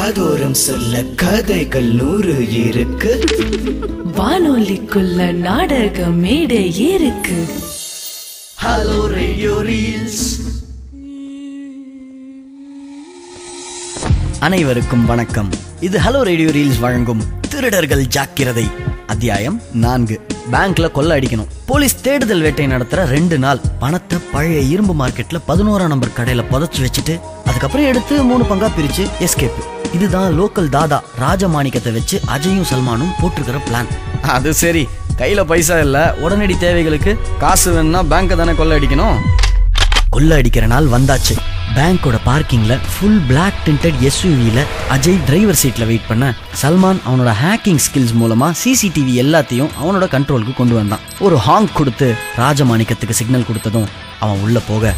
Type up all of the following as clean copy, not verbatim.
காதோரம் சொல்ல கதைகள் 100 இருக்கு. வானொலிக்குள்ள நாடக மேடை இருக்கு. Hello radio reels. அனைவருக்கும் வணக்கம். இது ஹலோ ரேடியோ ரீல்ஸ் வழங்கும் திருடர்கள் ஜாக்கிரதை. அத்தியாயம் 4. பேங்க்ல கொள்ள அடிக்கணும். போலீஸ் தேடுதல் வேட்டை நடத்துற 2 நாள். பணத்தை பழைய இரும்பு மார்க்கெட்ல 11ஆம் நம்பர் கடையில புதைச்சு வச்சுட்டு அதுக்கப்புறம் எடுத்து 3 பங்கா பிரிச்சு எஸ்கேப். இதுதான் லோக்கல் தாதா ராஜமாணிக்கத்தை வச்சு அஜயும் சல்மானும் போட்டிருக்கிற பிளான். அது சரி, கையில பைசா இல்ல, உடனடி தேவைகளுக்கு காசு வேணும்னா பேங்க தானே கொள்ள அடிக்கணும். கொள்ள அடிக்கிற நாள் வந்தாச்சு. பேங்கோட பார்க்கிங்ல ஃபுல் பிளாக் டிண்டட் எஸ்யூவில அஜய் டிரைவர் சீட்ல வெயிட் பண்ண, சல்மான் அவனோட ஹேக்கிங் ஸ்கில்ஸ் மூலமா சிசிடிவி எல்லாத்தையும் அவனோட கண்ட்ரோலுக்கு கொண்டு வந்தான். ஒரு ஹாங்க் கொடுத்து ராஜமாணிக்கத்துக்கு சிக்னல் கொடுத்ததும் அவன் உள்ள போக,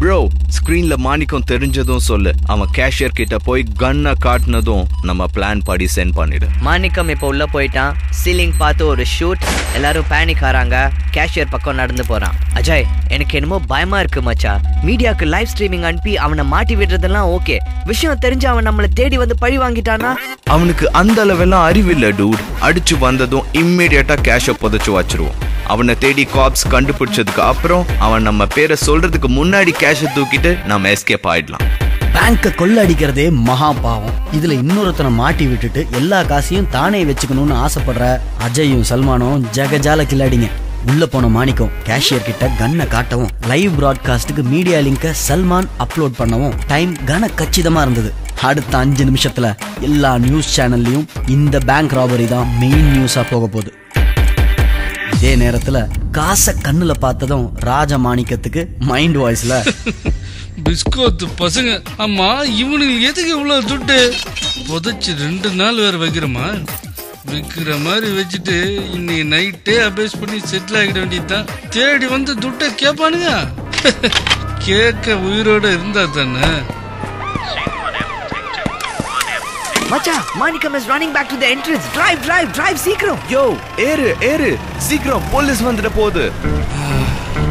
ப்ரோ ஸ்கிரீன்ல மாணிக்கம் தெரிஞ்சதும் சொல்லு. அவன் கேஷியர் கிட்ட போய் கன்னை காட்டினதும் நம்ம பிளான் படி சென்ட் பண்ணிடு. மாணிக்கம் இப்போ உள்ள போயிட்டான். சீலிங் பார்த்து ஒரு ஷூட். எல்லாரும் பேனிக் ஆறாங்க. கேஷியர் பக்கம் நடந்து போறான். அஜய், எனக்கு என்னமோ பயமா இருக்கு மச்சா. மீடியாக்கு லைவ் ஸ்ட்ரீமிங் அனுப்பி அவனை மாட்டி விடுறதெல்லாம் ஓகே. விஷயம் தெரிஞ்சு அவன் நம்மளை தேடி வந்து பழி வாங்கிட்டானா? அவனுக்கு அந்த அளவெல்லாம் அறிவில்லை டூட். அடிச்சு வந்ததும் இம்மிடியட்டா கேஷை புதைச்சு வச்சிருவோம். அவனை தேடி காப்ஸ் கண்டுபிடிச்சதுக்கு அப்புறம் அவன் நம்ம பேரை சொல்றதுக்கு முன்னாடி கேஷை தூக்கிட்டு நம்ம எஸ்கேப் ஆயிடலாம். பேங்க கொள்ள அடிக்கிறதே மகா பாவம். இதுல இன்னொருத்தனை மாட்டி விட்டுட்டு எல்லா காசையும் தானே வச்சுக்கணும்னு ஆசைப்படுற அஜயும் சல்மானும் ஜகஜால கில்லாடிங்க. உள்ள போன மாணிக்கம் கேஷியர் கிட்ட கன்னை காட்டவும், லைவ் பிராட்காஸ்டுக்கு மீடியா லிங்கை சல்மான் அப்லோட் பண்ணவும் டைம் கன கச்சிதமா இருந்தது. அடுத்த 5 நிமிஷத்துல எல்லா நியூஸ் சேனல்லையும் இந்த பேங்க் ராபரி தான் மெயின் நியூஸா போக போகுது. இதே நேரத்துல காசை கண்ணுல பார்த்ததும் ராஜமாணிக்கத்துக்கு மைண்ட் வாய்ஸ்ல, பிஸ்கோத்து பசங்க, அம்மா இவனுக்கு எதுக்கு இவ்வளவு துட்டு? புதைச்சு 2 நாள் வேற வைக்கிறோமா? விற்கிற மாதிரி வச்சுட்டு இன்னைக்கு நைட்டே அபேஸ் பண்ணி செட்டில் ஆகிட வேண்டியதுதான். தேடி வந்து துட்டை கேட்பானுங்க. கேட்க உயிரோட இருந்தா தானே. மச்சா, மாணிக்கம் is running back to the entrance. Drive சீக்கிரம். யோ ஏறு சீக்கிரம், போலீஸ் வந்துட போகுது.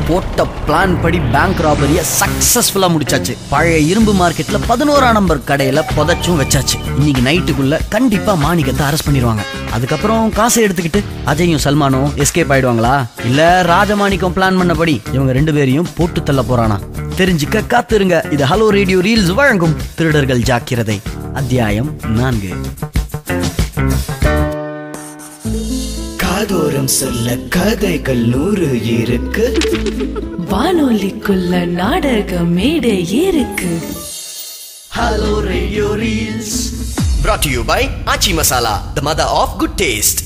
போட்ட பிளான் படி பேங்க் ராபரிய சக்சஸ்ஃபுல்லா முடிச்சாச்சு. பழைய இரும்பு மார்க்கெட்ல 11ஆம் நம்பர் கடையில புதைச்சும் வச்சாச்சு. இன்னைக்கு நைட்டுக்குள்ள கண்டிப்பா மாணிக்கத்தை அரெஸ்ட் பண்ணிடுவாங்க. அதுக்கப்புறம் காசை எடுத்துக்கிட்டு அஜயும் சல்மானும் எஸ்கேப் ஆயிடுவாங்களா, இல்ல ராஜமாணிக்கம் பிளான் பண்ணபடி இவங்க 2 பேரையும் போட்டு தள்ள போறானா? தெரிஞ்சுக்க காத்திருங்க. இது ஹலோ ரேடியோ ரீல்ஸ் வழங்கும் திருடர்கள் ஜாக்கிரதை. அத்தியாயம் 4. காதோரம் சொல்ல கதைகள் 100 இருக்கு. வானொலிக்குள்ள நாடக மேடை இருக்கு. Hello radio reels. Brought to you by Achi Masala, the mother of good taste.